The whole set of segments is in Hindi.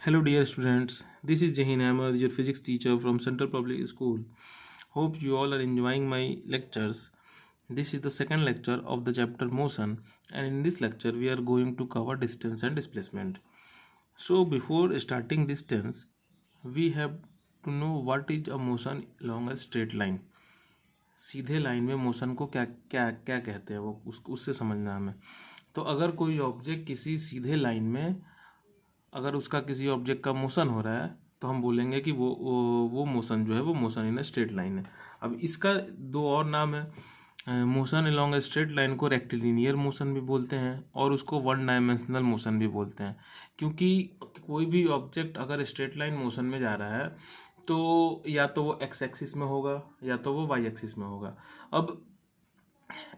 Hello, dear students. This is Jahin Ahmed, your physics teacher from Central Public School. Hope you all are enjoying my lectures. This is the second lecture of the chapter motion, and in this lecture, we are going to cover distance and displacement. So, before starting distance, we have to know what is a motion along a straight line. सीधे लाइन में मोशन को क्या क्या क्या कहते हैं वो उससे समझना हमें। तो अगर कोई ऑब्जेक्ट किसी सीधे लाइन में अगर उसका किसी ऑब्जेक्ट का मोशन हो रहा है तो हम बोलेंगे कि वो मोशन जो है वो motion in a straight line है। अब इसका दो और नाम है। Motion along a straight line को रेक्टिलिनियर मोशन भी बोलते हैं और उसको वन डायमेंशनल मोशन भी बोलते हैं, क्योंकि कोई भी ऑब्जेक्ट अगर स्ट्रेट लाइन मोशन में जा रहा है तो या तो वो एक्स एक्सिस में होगा या तो वो वाई एक्सिस में होगा। अब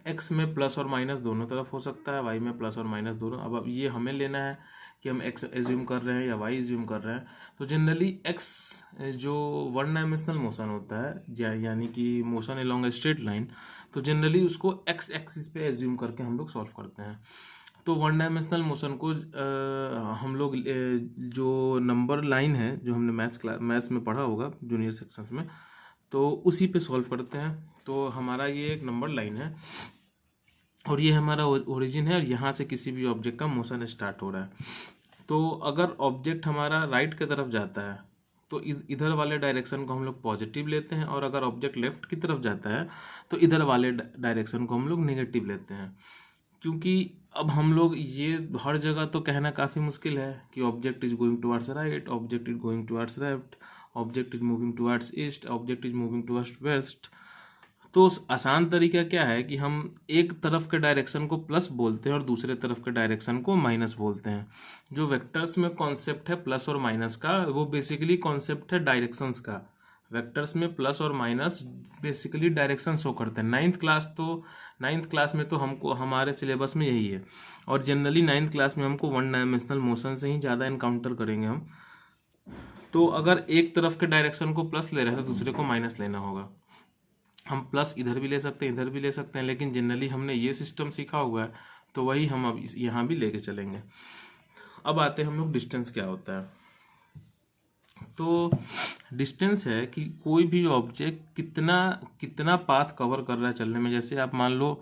एक्स में प्लस और माइनस दोनों तरफ हो सकता है, वाई में प्लस और माइनस दोनों। अब ये हमें लेना है कि हम एक्स एज्यूम कर रहे हैं या वाई एज्यूम कर रहे हैं। तो जनरली एक्स जो वन डायमेंशनल मोशन होता है यानी कि motion along a straight line, तो जनरली उसको एक्स एक्सिस पे एज्यूम करके हम लोग सॉल्व करते हैं। तो वन डायमेंशनल मोशन को हम लोग जो नंबर लाइन है जो हमने मैथ्स में पढ़ा होगा जूनियर सेक्शंस में, तो उसी पे सॉल्व करते हैं। तो हमारा ये एक नंबर लाइन है और ये हमारा ओरिजिन है और यहाँ से किसी भी ऑब्जेक्ट का मोशन स्टार्ट हो रहा है। तो अगर ऑब्जेक्ट हमारा राइट की तरफ जाता है तो इधर वाले डायरेक्शन को हम लोग पॉजिटिव लेते हैं, और अगर ऑब्जेक्ट लेफ्ट की तरफ जाता है तो इधर वाले डायरेक्शन को हम लोग नेगेटिव लेते हैं। क्योंकि अब हम लोग ये हर जगह तो कहना काफ़ी मुश्किल है कि object is going towards right, object is going towards left, object is moving towards east, object is moving towards waste. तो आसान तरीका क्या है कि हम एक तरफ के डायरेक्शन को प्लस बोलते हैं और दूसरे तरफ के डायरेक्शन को माइनस बोलते हैं। जो वेक्टर्स में कॉन्सेप्ट है प्लस और माइनस का, वो बेसिकली कॉन्सेप्ट है डायरेक्शंस का। वेक्टर्स में प्लस और माइनस बेसिकली डायरेक्शन शो करते हैं। नाइन्थ क्लास में तो हमको हमारे सिलेबस में यही है, और जनरली नाइन्थ क्लास में हमको वन डायमेंशनल मोशन से ही ज़्यादा इनकाउंटर करेंगे हम। तो अगर एक तरफ के डायरेक्शन को प्लस ले रहे हैं तो दूसरे को माइनस लेना होगा। हम प्लस इधर भी ले सकते हैं इधर भी ले सकते हैं, लेकिन जनरली हमने ये सिस्टम सीखा हुआ है तो वही हम अब यहाँ भी लेके चलेंगे। अब आते हैं हम लोग डिस्टेंस क्या होता है। तो डिस्टेंस है कि कोई भी ऑब्जेक्ट कितना कितना पाथ कवर कर रहा है चलने में। जैसे आप मान लो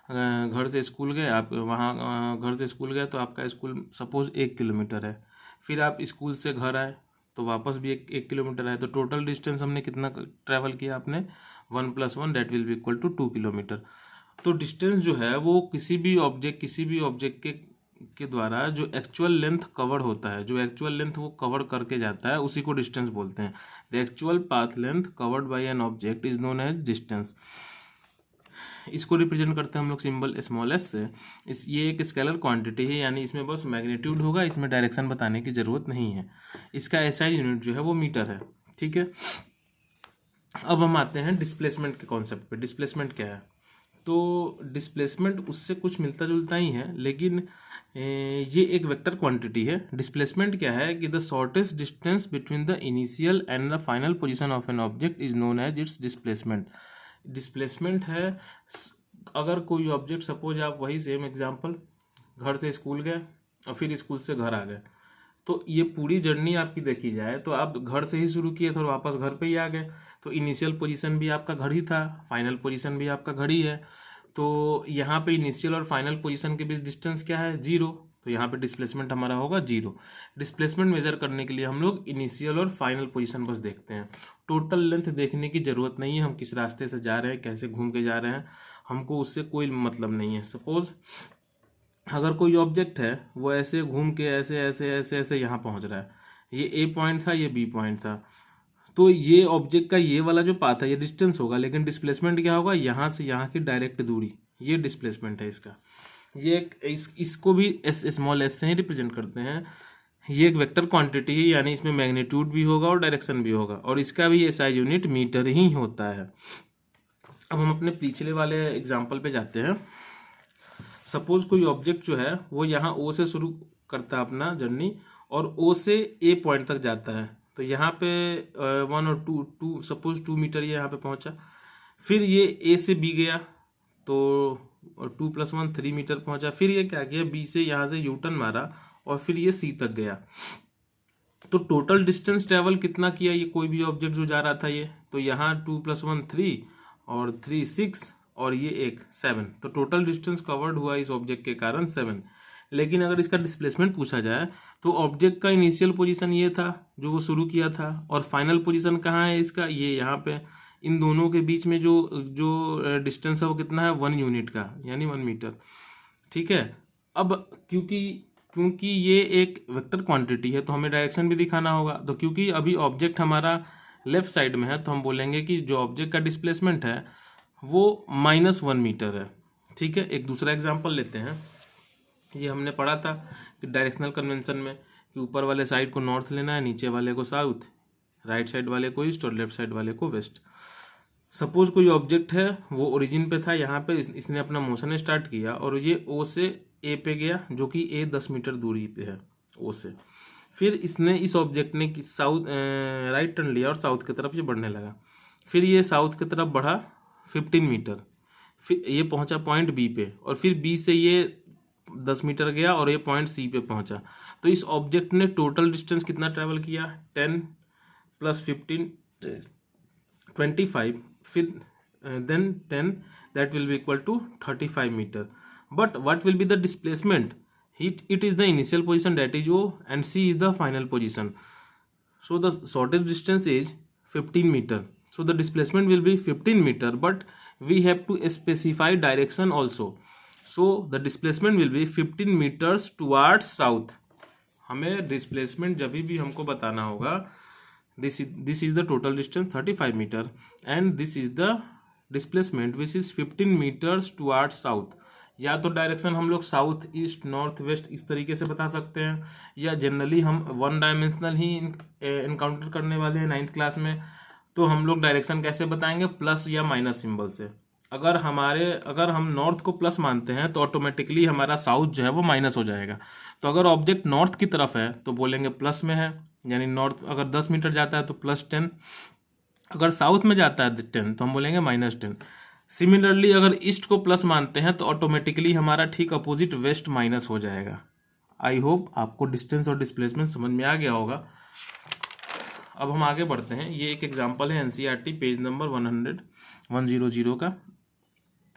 घर से स्कूल गए, आप वहाँ घर से स्कूल गए तो आपका स्कूल सपोज 1 किलोमीटर है, फिर आप स्कूल से घर आए तो वापस भी एक किलोमीटर है, तो टोटल डिस्टेंस हमने कितना ट्रैवल किया आपने 1 + 1 that will be equal to 2 kilometre. तो डिस्टेंस जो है वो किसी भी ऑब्जेक्ट के द्वारा जो एक्चुअल लेंथ कवर होता है, जो एक्चुअल लेंथ वो कवर करके जाता है, उसी को डिस्टेंस बोलते हैं। The actual path length covered by an object is known as distance. इसको रिप्रेजेंट करते हैं हम लोग सिंबल स्मॉल एस से। ये एक स्केलर क्वांटिटी है, यानी इसमें बस मैग्नीट्यूड होगा, इसमें डायरेक्शन बताने की ज़रूरत नहीं है। इसका एसआई यूनिट जो है वो मीटर है, ठीक है। अब हम आते हैं डिस्प्लेसमेंट के कॉन्सेप्ट पे। डिस्प्लेसमेंट क्या है? तो डिस्प्लेसमेंट उससे कुछ मिलता जुलता ही है, लेकिन ये एक वेक्टर क्वांटिटी है। डिस्प्लेसमेंट क्या है कि the shortest distance between the initial and the final position of an object is known as its displacement. Displacement है अगर कोई ऑब्जेक्ट, सपोज आप वही सेम एग्जांपल, घर से स्कूल गए और फिर स्कूल से घर आ गए, तो ये पूरी जर्नी आपकी देखी जाए तो आप घर से ही शुरू किए थे और वापस घर पे ही आ गए, तो इनिशियल पोजीशन भी आपका घर ही था, फाइनल पोजीशन भी आपका घर ही है। तो यहाँ पे इनिशियल और फाइनल पोजीशन के बीच डिस्टेंस क्या है? 0। तो यहाँ पे डिस्प्लेसमेंट हमारा होगा 0। डिस्प्लेसमेंट मेजर करने के लिए हम लोग इनिशियल और फाइनल पोजीशन बस देखते हैं, टोटल लेंथ देखने की ज़रूरत नहीं है। हम किस रास्ते से जा रहे हैं, कैसे घूम के जा रहे हैं, हमको उससे कोई मतलब नहीं है। सपोज अगर कोई ऑब्जेक्ट है वो ऐसे घूम के ऐसे ऐसे ऐसे ऐसे यहाँ पहुँच रहा है, ये ए पॉइंट था, ये बी पॉइंट था, तो ये ऑब्जेक्ट का ये वाला जो पाथ है ये डिस्टेंस होगा, लेकिन डिस्प्लेसमेंट क्या होगा? यहाँ से यहाँ की डायरेक्ट दूरी, ये डिस्प्लेसमेंट है इसका। ये इसको भी स्मॉल एस से ही रिप्रेजेंट करते हैं। ये एक वेक्टर क्वांटिटी है, यानी इसमें मैग्नीट्यूड भी होगा और डायरेक्शन भी होगा, और इसका भी एसआई यूनिट मीटर ही होता है। अब हम अपने पिछले वाले एग्जाम्पल पे जाते हैं। सपोज कोई ऑब्जेक्ट जो है वो यहाँ ओ से शुरू करता है अपना जर्नी और ओ से ए पॉइंट तक जाता है। तो यहाँ पे 1 और 2 सपोज 2 मीटर ये यहाँ पे पहुँचा, फिर ये ए से बी गया तो 2 + 1 3 मीटर पहुँचा, फिर ये क्या किया, बी से यहाँ से यू टर्न मारा और फिर ये सी तक गया। तो टोटल डिस्टेंस ट्रेवल कितना किया ये कोई भी ऑब्जेक्ट जो जा रहा था ये, तो यहाँ 2 + 1 3 और 3 6 और ये एक 7, तो टोटल डिस्टेंस कवर्ड हुआ इस ऑब्जेक्ट के कारण 7। लेकिन अगर इसका डिस्प्लेसमेंट पूछा जाए तो ऑब्जेक्ट का इनिशियल पोजीशन ये था जो वो शुरू किया था, और फाइनल पोजीशन कहाँ है इसका, ये यहाँ पे। इन दोनों के बीच में जो जो डिस्टेंस है वो कितना है, 1 यूनिट का, यानी 1 मीटर। ठीक है। अब क्योंकि ये एक वेक्टर क्वांटिटी है तो हमें डायरेक्शन भी दिखाना होगा। तो क्योंकि अभी ऑब्जेक्ट हमारा लेफ्ट साइड में है तो हम बोलेंगे कि जो ऑब्जेक्ट का डिस्प्लेसमेंट है वो -1 मीटर है। ठीक है। एक दूसरा एग्जांपल लेते हैं। ये हमने पढ़ा था कि डायरेक्शनल कन्वेंशन में कि ऊपर वाले साइड को नॉर्थ लेना है, नीचे वाले को साउथ, राइट साइड वाले को ईस्ट और लेफ्ट साइड वाले को वेस्ट। सपोज कोई ऑब्जेक्ट है वो ओरिजिन पे था, यहाँ पे इसने अपना मोशन स्टार्ट किया और ये ओ से ए पे गया, जो कि ए 10 मीटर दूरी पे है ओ से। फिर इसने इस ऑब्जेक्ट ने साउथ राइट टर्न लिया और साउथ की तरफ ये बढ़ने लगा। फिर ये साउथ की तरफ बढ़ा 15 मीटर, फिर ये पहुंचा पॉइंट बी पे, और फिर बी से ये 10 मीटर गया और ये पॉइंट सी पे पहुंचा। तो इस ऑब्जेक्ट ने टोटल डिस्टेंस कितना ट्रेवल किया, 10 + 15 25, फिर then 10, that will be equal to 35 meter. But what will be the displacement? It is the initial position, that is O, and C is the final position. So the shortest distance is 15 meter. So the displacement will be 15 meter, but we have to specify direction also. So the displacement will be 15 meters towards south. हमें डिस्प्लेसमेंट जब भी हमको बताना होगा, this is the total distance 35 meter and this is the displacement which is 15 meters towards south। या तो डायरेक्शन हम लोग साउथ ईस्ट नॉर्थ वेस्ट इस तरीके से बता सकते हैं, या जनरली हम 1 डायमेंशनल ही इनकाउंटर करने वाले हैं 9th क्लास में, तो हम लोग डायरेक्शन कैसे बताएंगे, प्लस या माइनस सिंबल से। अगर हम नॉर्थ को प्लस मानते हैं तो ऑटोमेटिकली हमारा साउथ जो है वो माइनस हो जाएगा। तो अगर ऑब्जेक्ट नॉर्थ की तरफ है तो बोलेंगे प्लस में है, यानी नॉर्थ अगर 10 मीटर जाता है तो +10, अगर साउथ में जाता है 10 तो हम बोलेंगे -10। सिमिलरली अगर ईस्ट को प्लस मानते हैं तो ऑटोमेटिकली हमारा ठीक अपोजिट वेस्ट माइनस हो जाएगा। आई होप आपको डिस्टेंस और डिस्प्लेसमेंट समझ में आ गया होगा। अब हम आगे बढ़ते हैं। ये एक एग्जांपल है एनसीईआरटी पेज नंबर 100 का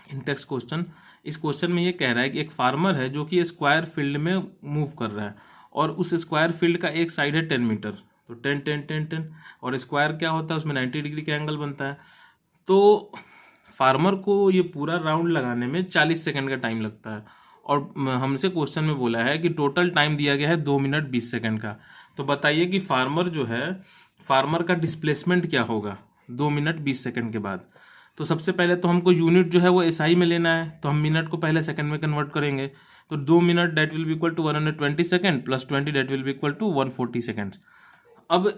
इंटेक्स्ट क्वेश्चन। इस क्वेश्चन में ये कह रहा है कि एक फार्मर है जो कि स्क्वायर फील्ड में मूव कर रहा है, और उस स्क्वायर फील्ड का एक साइड है 10 मीटर, तो 10 10 10 10, और स्क्वायर क्या होता है, उसमें 90 डिग्री का एंगल बनता है। तो फार्मर को ये पूरा राउंड लगाने में 40 सेकंड का टाइम लगता है, और हमसे क्वेश्चन में बोला है कि टोटल टाइम दिया गया है 2 मिनट 20 सेकंड का। तो बताइए कि फार्मर का डिस्प्लेसमेंट क्या होगा 2 मिनट 20 सेकंड के बाद। तो सबसे पहले तो हमको यूनिट जो है वो एसआई में लेना है, तो हम मिनट को पहले सेकंड में कन्वर्ट करेंगे। तो 2 minute that will be equal to 120 second plus 20 that will be equal to 140 seconds. अब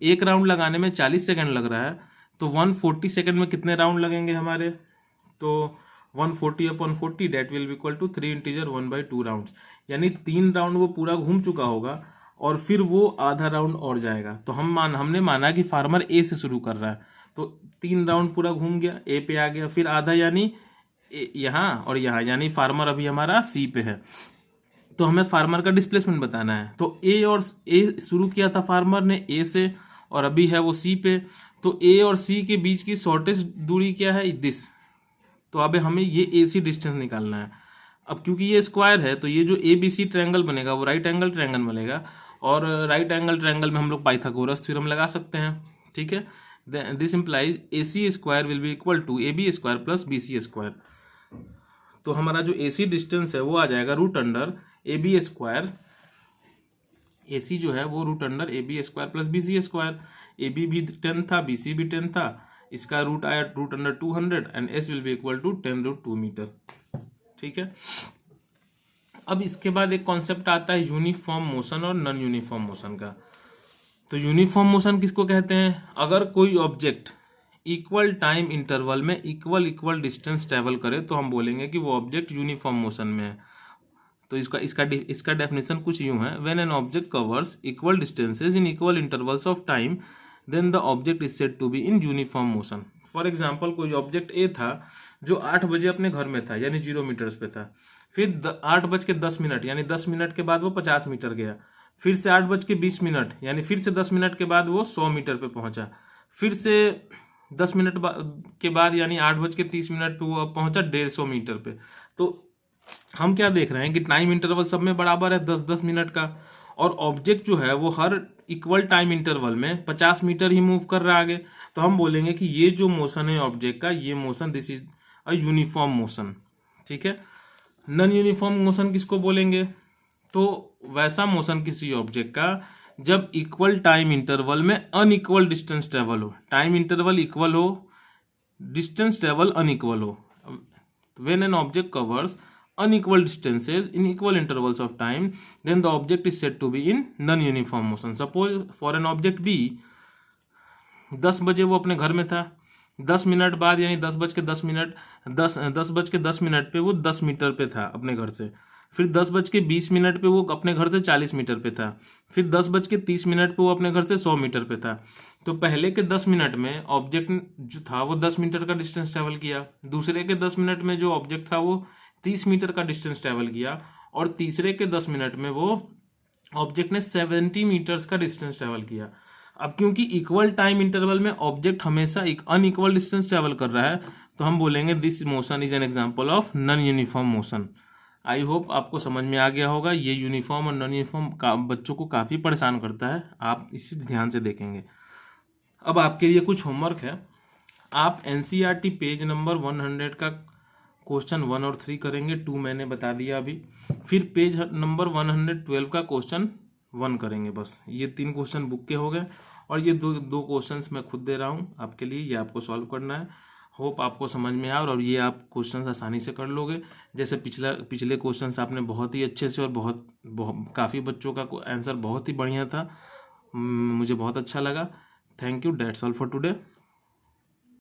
एक राउंड लगाने में 40 सेकंड लग रहा है, तो 140 सेकंड में कितने राउंड लगेंगे हमारे, तो 140/40 that will be equal to 3 integer 1/2 rounds, यानी 3 राउंड वो पूरा घूम चुका होगा और फिर वो आधा राउंड और जाएगा। तो हमने माना कि फार्मर ए से शुरू कर रहा है, तो 3 राउंड पूरा घूम गया, ए पे आ गया, फिर आधा यानी यहाँ और यहाँ, यानी फार्मर अभी हमारा सी पे है। तो हमें फार्मर का डिस्प्लेसमेंट बताना है। तो ए शुरू किया था फार्मर ने ए से, और अभी है वो सी पे। तो ए और सी के बीच की शॉर्टेस्ट दूरी क्या है, दिस। तो अब हमें ये ए सी डिस्टेंस निकालना है। अब क्योंकि ये स्क्वायर है तो ये जो ए बी सी ट्रायंगल बनेगा वो राइट एंगल ट्रायंगल बनेगा, और राइट एंगल ट्रायंगल में हम लोग पाइथागोरस थ्योरम लगा सकते हैं। ठीक है। This implies AC square will be equal to AB square plus BC square. तो हमारा जो AC डिस्टेंस है वो आ जाएगा √अंडर AB स्क्वायर। AC जो है वो √under AB square plus BC square. AB भी 10 था, BC भी 10 था, इसका रूट आया √under 200 and S will be equal to 10√2 metre. ठीक है। अब इसके बाद एक कॉन्सेप्ट आता है यूनिफॉर्म मोशन और नॉन यूनिफॉर्म मोशन का। तो यूनिफॉर्म मोशन किसको कहते हैं, अगर कोई ऑब्जेक्ट इक्वल टाइम इंटरवल में इक्वल डिस्टेंस ट्रेवल करे तो हम बोलेंगे कि वो ऑब्जेक्ट यूनिफॉर्म मोशन में है। तो इसका डेफिनेशन कुछ यूं है, when an object covers equal distances in equal intervals of time then the object is said to be in uniform motion. For example कोई ऑब्जेक्ट ए था जो 8 बजे अपने घर में था, यानी 0 मीटर्स पे था, फिर 8 बज के 10 मिनट यानी 10 मिनट के बाद वो 50 मीटर गया, फिर से 8:20 यानी फिर से 10 मिनट के बाद वो 100 मीटर पे पहुंचा। फिर से 10 मिनट के बाद यानी 8:30 पे वो अब पहुंचा 150 मीटर पे। तो हम क्या देख रहे हैं कि टाइम इंटरवल सब में बराबर है 10-10 मिनट का, और ऑब्जेक्ट जो है वो हर इक्वल टाइम इंटरवल में 50 मीटर ही मूव कर रहा है आगे। तो हम बोलेंगे कि ये जो मोशन है ऑब्जेक्ट का, ये motion this is a uniform motion. ठीक है। नॉन यूनिफॉर्म मोशन किसको बोलेंगे? तो वैसा मोशन किसी ऑब्जेक्ट का जब इक्वल टाइम इंटरवल में अनइक्वल डिस्टेंस ट्रेवल हो, टाइम इंटरवल इक्वल हो, डिस्टेंस ट्रेवल अनइक्वल हो। When an object covers unequal distances in equal intervals of time, then the object is said to be in non-uniform motion. Suppose for an object B, 10 बजे वो अपने घर में था, 10 मिनट बाद यानी 10:10 10:10 पे वो 10 मीटर पे था अपने घर से। फिर 10:20 पे वो अपने घर से 40 मीटर पे था। फिर 10:30 पे वो अपने घर से 100 मीटर पे था। तो पहले के 10 मिनट में ऑब्जेक्ट जो था वो 10 मीटर का डिस्टेंस ट्रेवल किया, दूसरे के 10 मिनट में जो ऑब्जेक्ट था वो 30 मीटर का डिस्टेंस ट्रेवल किया, और तीसरे के 10 मिनट में वो ऑब्जेक्ट ने 70 मीटर्स का डिस्टेंस ट्रेवल किया। अब क्योंकि इक्वल टाइम इंटरवल में ऑब्जेक्ट हमेशा एक अनइक्वल डिस्टेंस ट्रेवल कर रहा है, तो हम बोलेंगे this motion is an example of non uniform motion. I hope आपको समझ में आ गया होगा। ये यूनिफॉर्म और नॉन यूनिफॉर्म का बच्चों को काफ़ी परेशान करता है, आप इसी ध्यान से देखेंगे। अब आपके लिए कुछ होमवर्क है। आप एनसीईआरटी पेज नंबर 100 का क्वेश्चन 1 और 3 करेंगे, 2 मैंने बता दिया अभी। फिर पेज नंबर 112 का क्वेश्चन 1 करेंगे। बस ये 3 क्वेश्चन बुक के हो गए, और ये दो क्वेश्चंस मैं खुद दे रहा हूँ आपके लिए, ये आपको सॉल्व करना है। होप आपको समझ में आए और ये आप क्वेश्चंस आसानी से कर लोगे। जैसे पिछले क्वेश्चंस आपने बहुत ही अच्छे से और बहुत काफ़ी बच्चों का आंसर बहुत ही बढ़िया था, मुझे बहुत अच्छा लगा। Thank you, that's all for today.